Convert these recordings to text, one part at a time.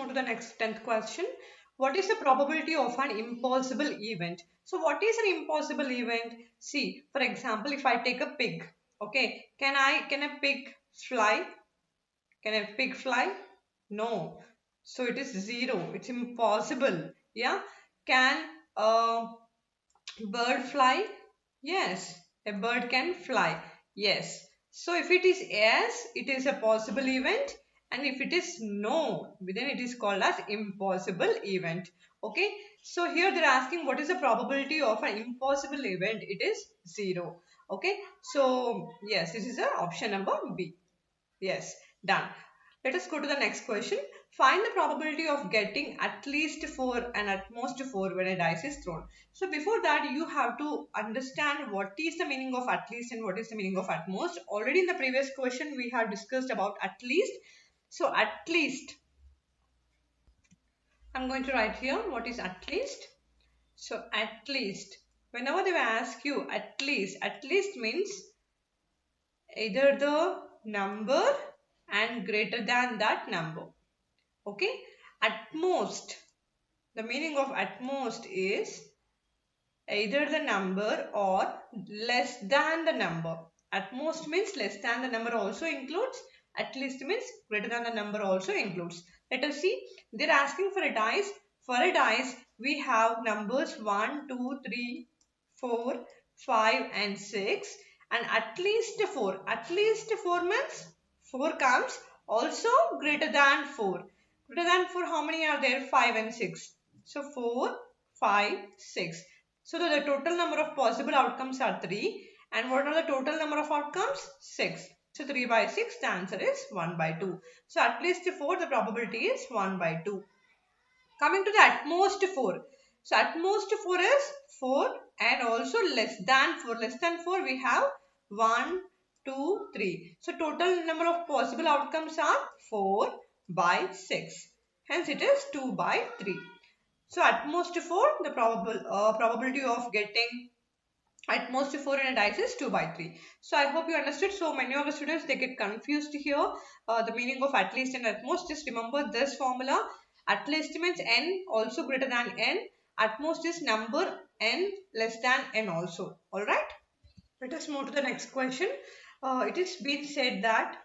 move to the next 10th question. What is the probability of an impossible event? So what is an impossible event? See, for example, if I take a pig, okay, can a pig fly? Can a pig fly? No. So it is 0. It's impossible. Yeah. Can a bird fly? Yes. A bird can fly. Yes. So if it is yes, it is a possible event, and if it is no, then it is called as impossible event. Okay. So here they are asking what is the probability of an impossible event? It is 0. Okay. So yes, this is a option number B. Yes, done. Let us go to the next question. Find the probability of getting at least 4 and at most 4 when a dice is thrown. So before that, you have to understand what is the meaning of at least and what is the meaning of at most. Already in the previous question, we have discussed about at least. So at least, I'm going to write here what is at least. So at least, whenever they ask you at least means either the number and greater than that number. Okay. At most, the meaning of at most is either the number or less than the number. At most means less than the number also includes. At least means greater than the number also includes. Let us see. They're asking for a dice. For a dice, we have numbers 1, 2, 3, 4, 5 and 6, and at least 4. At least 4 means 4 comes also greater than 4. Greater than 4, how many are there? 5 and 6. So 4, 5, 6. So the total number of possible outcomes are 3. And what are the total number of outcomes? 6. So 3 by 6, the answer is 1 by 2. So at least 4, the probability is 1 by 2. Coming to the at most 4. So at most 4 is 4 and also less than 4. Less than 4 we have 1, 2, 3. So total number of possible outcomes are 4 by 6. Hence it is 2 by 3. So at most 4, the probability of getting at most 4 in a dice is 2 by 3. So I hope you understood. So many of the students, they get confused here. The meaning of at least and at most. Just remember this formula. At least means n also greater than n. At most is number n less than n also. Alright. Let us move to the next question. It is been said that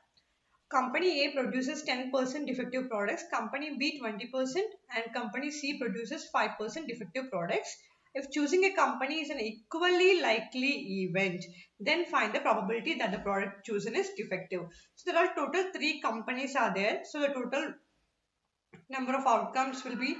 Company A produces 10% defective products, Company B 20% and Company C produces 5% defective products. If choosing a company is an equally likely event, then find the probability that the product chosen is defective. So there are total 3 companies are there. So the total number of outcomes will be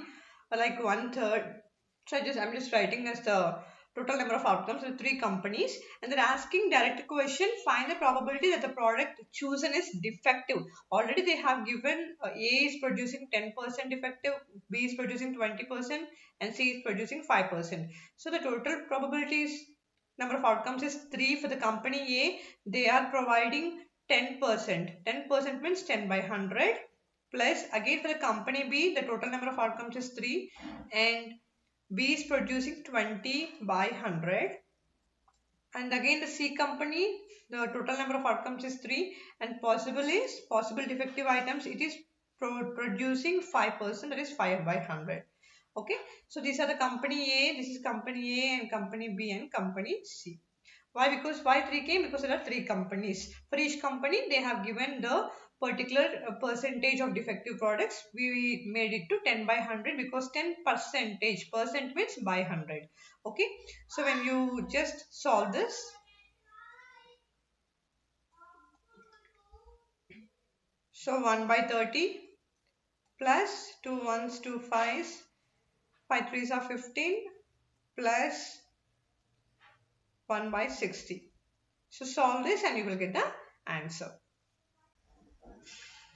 like 1/3. So I'm just writing as the total number of outcomes with 3 companies, and they're asking direct question, find the probability that the product chosen is defective. Already they have given A is producing 10% defective, B is producing 20% and C is producing 5%. So the total probabilities number of outcomes is 3 for the company A. They are providing 10%. 10% means 10 by 100 plus again for the company B the total number of outcomes is 3 and B is producing 20 by 100, and again the C company the total number of outcomes is 3 and possible defective items it is producing 5%, that is 5 by 100. Okay, so these are the company A, this is company A and company B and company C. Why? Because why 3 came? Because there are 3 companies. For each company, they have given the particular percentage of defective products. We made it to 10 by 100 because 10 percentage, percent means by 100. Okay. So when you just solve this, so 1 by 30 plus 2 1s 2 5s, 5 3s are 15 plus 1 by 60. So solve this and you will get the answer.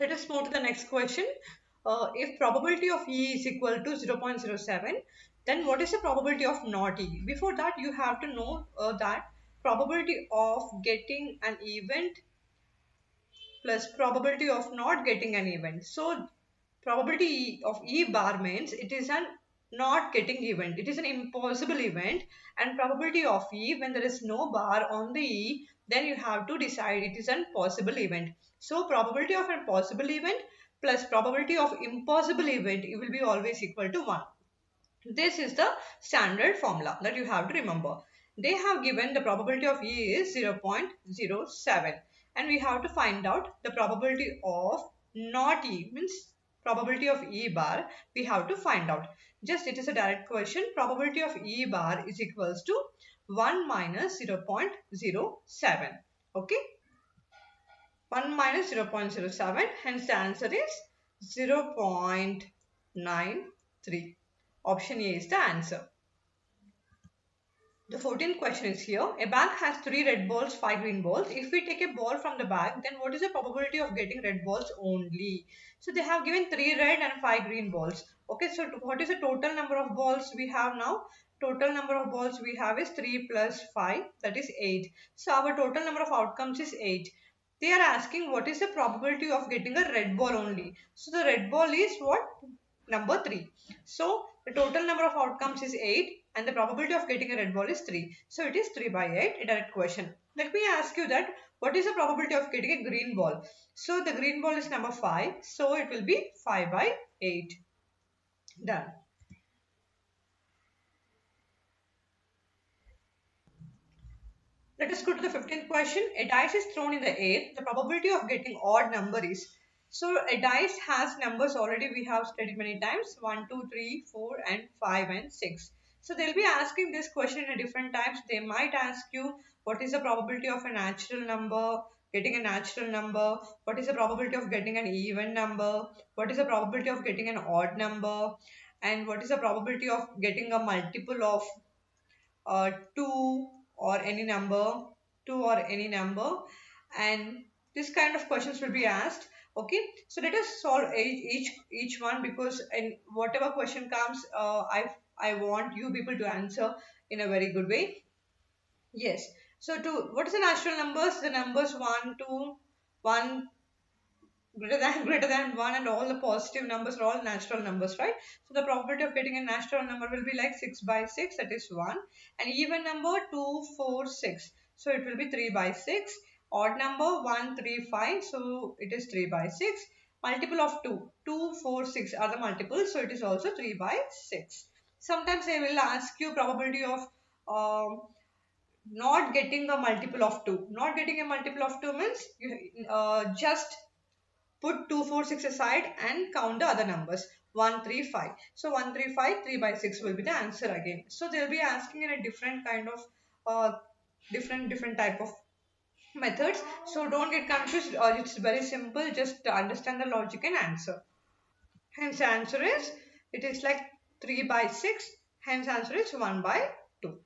Let us move to the next question. If probability of E is equal to 0.07, then what is the probability of not E? Before that, you have to know that probability of getting an event plus probability of not getting an event. So probability of E bar means it is an not getting event. It is an impossible event, and probability of E when there is no bar on the E, then you have to decide it is an possible event. So probability of a possible event plus probability of impossible event, it will be always equal to 1. This is the standard formula that you have to remember. They have given the probability of E is 0.07 and we have to find out the probability of not E, means probability of E bar we have to find out. Just it is a direct question. Probability of E bar is equals to 1 minus 0.07. Okay. 1 minus 0.07, hence the answer is 0.93. Option A is the answer. The 14th question is here. A bag has 3 red balls, 5 green balls. If we take a ball from the bag, then what is the probability of getting red balls only? So they have given 3 red and 5 green balls. Okay, so what is the total number of balls we have now? Total number of balls we have is 3 plus 5, that is 8. So our total number of outcomes is 8. They are asking what is the probability of getting a red ball only. So the red ball is what? Number 3. So the total number of outcomes is 8 and the probability of getting a red ball is 3. So it is 3 by 8, a direct question. Let me ask you that what is the probability of getting a green ball? So the green ball is number 5. So it will be 5 by 8. Done. Let us go to the 15th question. A dice is thrown in the air. The probability of getting odd number is. So a dice has numbers already we have studied many times. 1, 2, 3, 4 and 5 and 6. So they'll be asking this question in a different types. They might ask you what is the probability of a natural number, getting a natural number, what is the probability of getting an even number, what is the probability of getting an odd number, and what is the probability of getting a multiple of 2 or any number, 2 or any number, and this kind of questions will be asked. Okay, so let us solve each one, because in whatever question comes, I want you people to answer in a very good way. Yes, so to what is the natural numbers? The numbers 1 to 1 greater than 1, and all the positive numbers are all natural numbers, right? So the probability of getting a natural number will be like 6 by 6, that is 1, and even number 2, 4, 6, so it will be 3 by 6, odd number 1, 3, 5, so it is 3 by 6, multiple of 2, 2, 4, 6 are the multiples, so it is also 3 by 6. Sometimes they will ask you probability of not getting a multiple of 2. Not getting a multiple of 2 means you just put 2, 4, 6 aside and count the other numbers. 1, 3, 5. So 1, 3, 5, 3 by 6 will be the answer again. So they'll be asking in a different kind of different type of methods. So don't get confused. It's very simple. Just understand the logic and answer. Hence answer is, it is like 3 by 6. Hence answer is 1 by 2.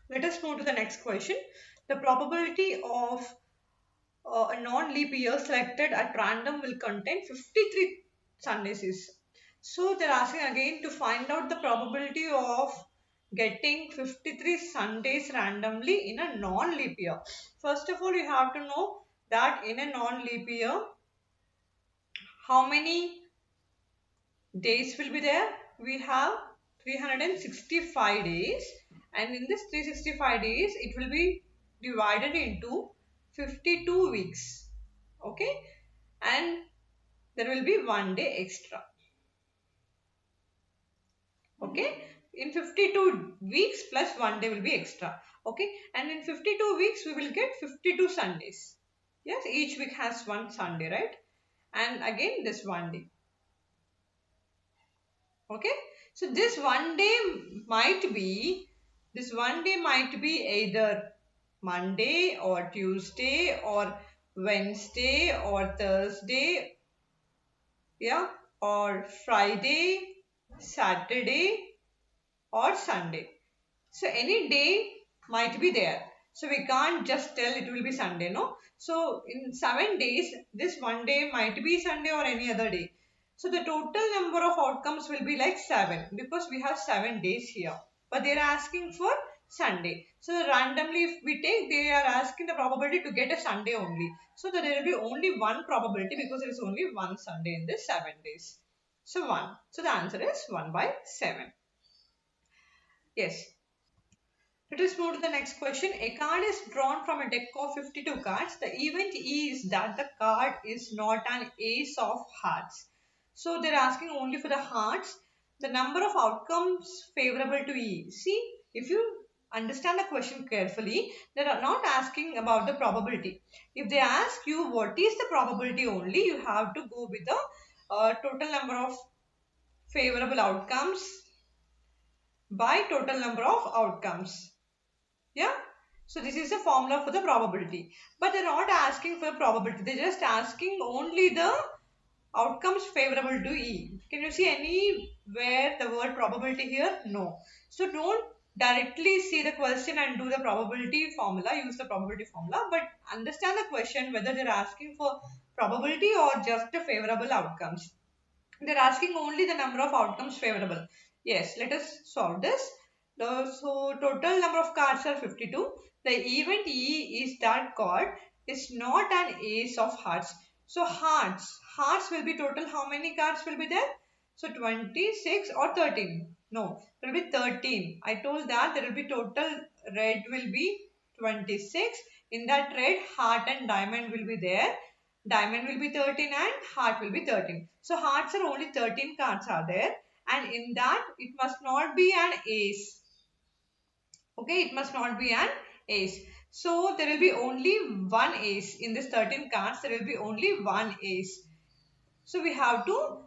Let us move to the next question. The probability of a non-leap year selected at random will contain 53 Sundays is. So they're asking again to find out the probability of getting 53 Sundays randomly in a non-leap year. First of all, you have to know that in a non-leap year, how many days will be there? We have 365 days, and in this 365 days, it will be divided into 52 weeks. Okay, and there will be 1 day extra. Okay, in 52 weeks plus 1 day will be extra. Okay, and in 52 weeks we will get 52 Sundays. Yes, each week has one Sunday, right? And again this 1 day. Okay, so this one day might be either Monday or Tuesday or Wednesday or Thursday, yeah, or Friday, Saturday or Sunday. So any day might be there. So we can't just tell it will be Sunday, no? So in 7 days, this 1 day might be Sunday or any other day. So the total number of outcomes will be like 7, because we have 7 days here. But they are asking for Sunday. So randomly if we take, they are asking the probability to get a Sunday only. So that there will be only one probability, because there is only one Sunday in this 7 days. So 1. So the answer is 1 by 7. Yes. Let us move to the next question. A card is drawn from a deck of 52 cards. The event is that the card is not an ace of hearts. So they're asking only for the hearts. The number of outcomes favorable to E. See, if you understand the question carefully, they are not asking about the probability. If they ask you what is the probability only, you have to go with the total number of favorable outcomes by total number of outcomes. Yeah. So this is a formula for the probability. But they're not asking for probability. They're just asking only the outcomes favorable to E. Can you see anywhere the word probability here? No. So don't directly see the question and do the probability formula, use the probability formula, but understand the question whether they're asking for probability or just the favorable outcomes. They're asking only the number of outcomes favorable. Yes, let us solve this. So total number of cards are 52. The event E is that card is not an ace of hearts. So hearts will be total. How many cards will be there? So 26 or 13. No, there will be 13. I told that there will be total red will be 26. In that red, heart and diamond will be there. Diamond will be 13 and heart will be 13. So hearts are only 13 cards are there, and in that it must not be an ace. Okay, it must not be an ace. So there will be only one ace. In this 13 cards, there will be only one ace. So we have to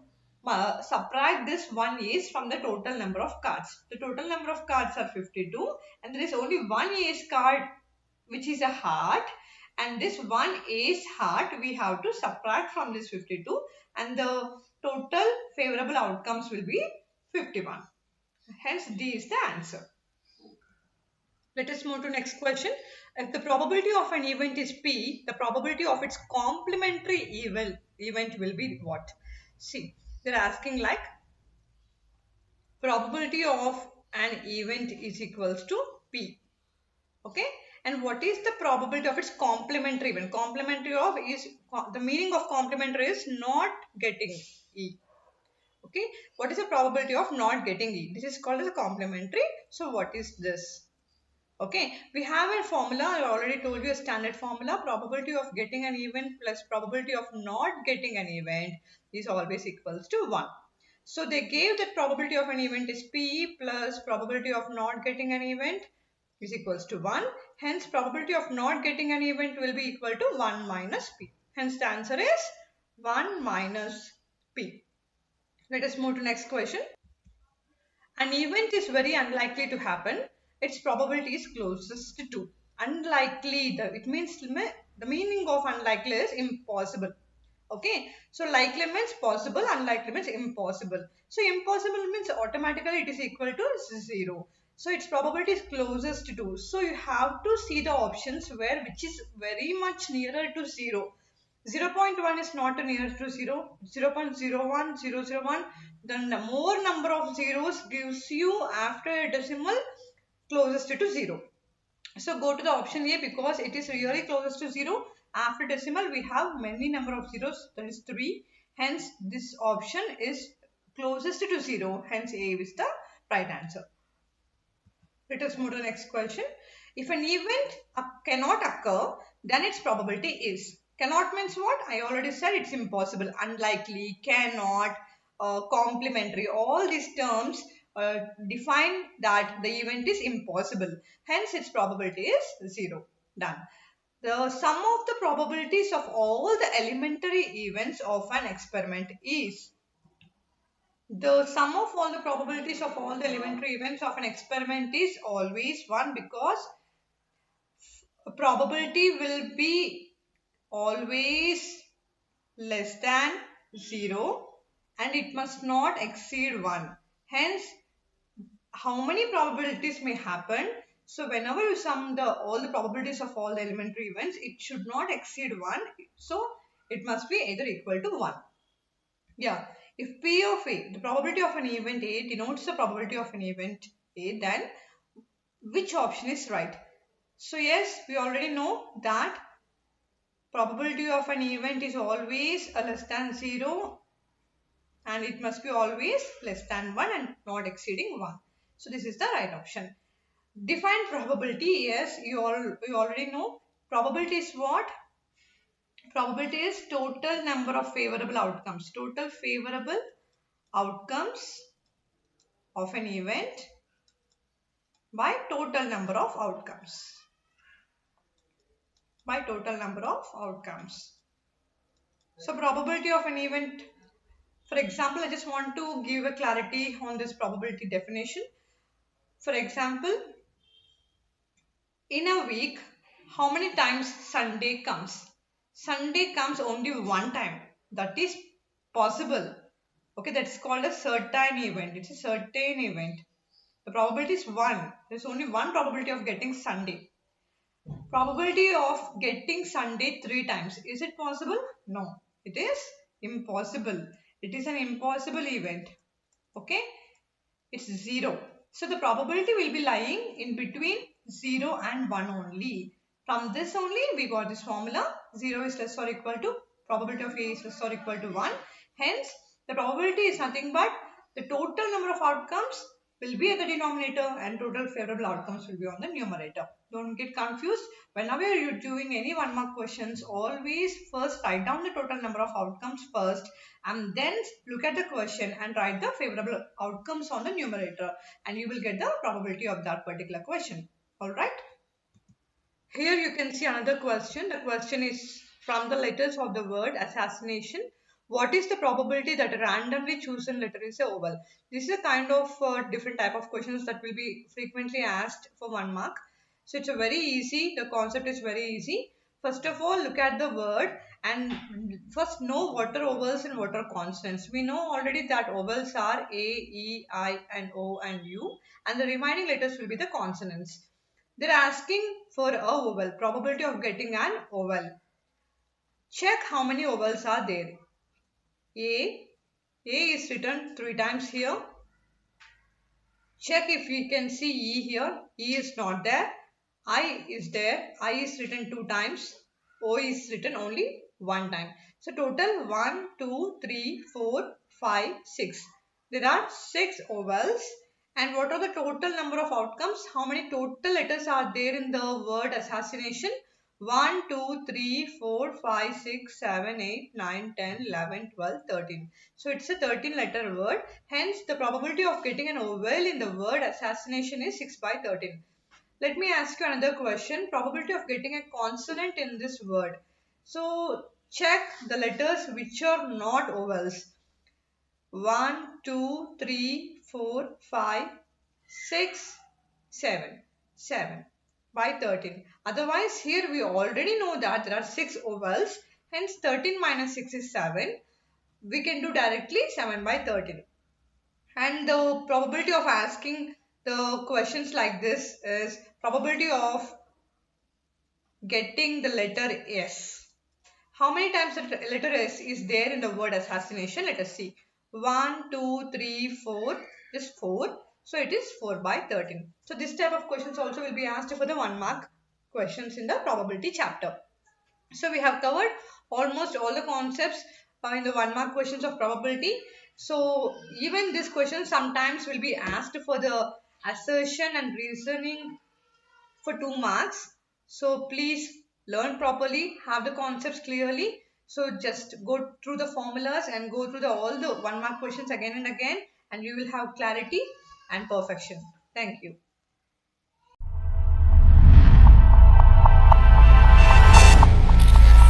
subtract this one ace from the total number of cards. The total number of cards are 52 and there is only one ace card which is a heart, and this one ace heart we have to subtract from this 52, and the total favorable outcomes will be 51. Hence D is the answer. Let us move to next question. If the probability of an event is P, the probability of its complementary event will be what? See, they're asking like probability of an event is equals to P. Okay, and what is the probability of its complementary event? Complementary of is, the meaning of complementary is not getting E. Okay, what is the probability of not getting E? This is called as a complementary. So what is this? Okay, we have a formula. I already told you a standard formula. Probability of getting an event plus probability of not getting an event is always equals to 1. So they gave that probability of an event is P plus probability of not getting an event is equals to 1. Hence, probability of not getting an event will be equal to 1 minus P. Hence, the answer is 1 minus P. Let us move to next question. An event is very unlikely to happen. Its probability is closest to 2. Unlikely, it means the meaning of unlikely is impossible. Okay, so likely means possible, unlikely means impossible. So impossible means automatically it is equal to 0. So its probability is closest to 2. So you have to see the options where which is very much nearer to 0. 0.1 is not near to 0. 0.01, 001. Then the more number of zeros gives you after a decimal closest to 0. So go to the option A because it is really closest to 0. After decimal we have many number of zeros, that is 3. Hence this option is closest to 0. Hence A is the right answer. Let us move to the next question. If an event cannot occur, then its probability is. Cannot means what? I already said it's impossible, unlikely, cannot, complementary. All these terms define that the event is impossible. Hence its probability is 0. Done. The sum of the probabilities of all the elementary events of an experiment is. The sum of all the probabilities of all the elementary events of an experiment is always 1 because probability will be always less than 0 and it must not exceed 1. Hence, how many probabilities may happen? So whenever you sum all the probabilities of all the elementary events, it should not exceed 1. So it must be either equal to 1. Yeah, if P of A, the probability of an event A denotes the probability of an event A, then which option is right? So yes, we already know that probability of an event is always less than 0 and it must be always less than 1 and not exceeding 1. So this is the right option. Define probability. Yes, you already know. Probability is what? Probability is total number of favorable outcomes. Total favorable outcomes of an event by total number of outcomes. By total number of outcomes. So probability of an event. For example, I just want to give a clarity on this probability definition. For example, in a week, how many times Sunday comes? Sunday comes only one time. That is possible. Okay, that's called a certain event. It's a certain event. The probability is 1. There's only one probability of getting Sunday. Probability of getting Sunday 3 times. Is it possible? No. It is impossible. It is an impossible event. Okay. It's 0. So the probability will be lying in between 0 and 1 only. From this only we got this formula. 0 is less or equal to probability of A is less or equal to 1. Hence the probability is nothing but the total number of outcomes will be at the denominator and total favorable outcomes will be on the numerator. Don't get confused. Whenever you're doing any 1 mark questions, always first write down the total number of outcomes first and then look at the question and write the favorable outcomes on the numerator and you will get the probability of that particular question. Alright. Here you can see another question. The question is from the letters of the word assassination. What is the probability that a randomly chosen letter is a vowel? This is a kind of different type of questions that will be frequently asked for 1 mark. So it's a very easy. The concept is very easy. First of all, look at the word and first know what are vowels and what are consonants. We know already that vowels are A, E, I and O and U and the remaining letters will be the consonants. They're asking for a vowel, probability of getting an vowel. Check how many vowels are there. A is written 3 times here. Check if we can see E here. E is not there. I is there. I is written 2 times. O is written only 1 time. So total 1, 2, 3, 4, 5, 6. There are 6 vowels. And what are the total number of outcomes? How many total letters are there in the word assassination? 1, 2, 3, 4, 5, 6, 7, 8, 9, 10, 11, 12, 13. So it's a 13 letter word. Hence the probability of getting an vowel in the word assassination is 6 by 13. Let me ask you another question. Probability of getting a consonant in this word. So check the letters which are not vowels. 1, 2, 3, 4, 5, 6, 7. 7 by 13. Otherwise, here we already know that there are 6 vowels. Hence, 13 minus 6 is 7. We can do directly 7 by 13. And the probability of asking the questions like this is probability of getting the letter S. How many times the letter S is there in the word assassination? Let us see. 1, 2, 3, 4 is 4. So it is 4 by 13. So this type of questions also will be asked for the 1 mark questions in the probability chapter. So we have covered almost all the concepts in the 1 mark questions of probability. So even this question sometimes will be asked for the assertion and reasoning for 2 marks. So please learn properly, have the concepts clearly. So just go through the formulas and go through all the 1 mark questions again and again and you will have clarity and perfection. Thank you.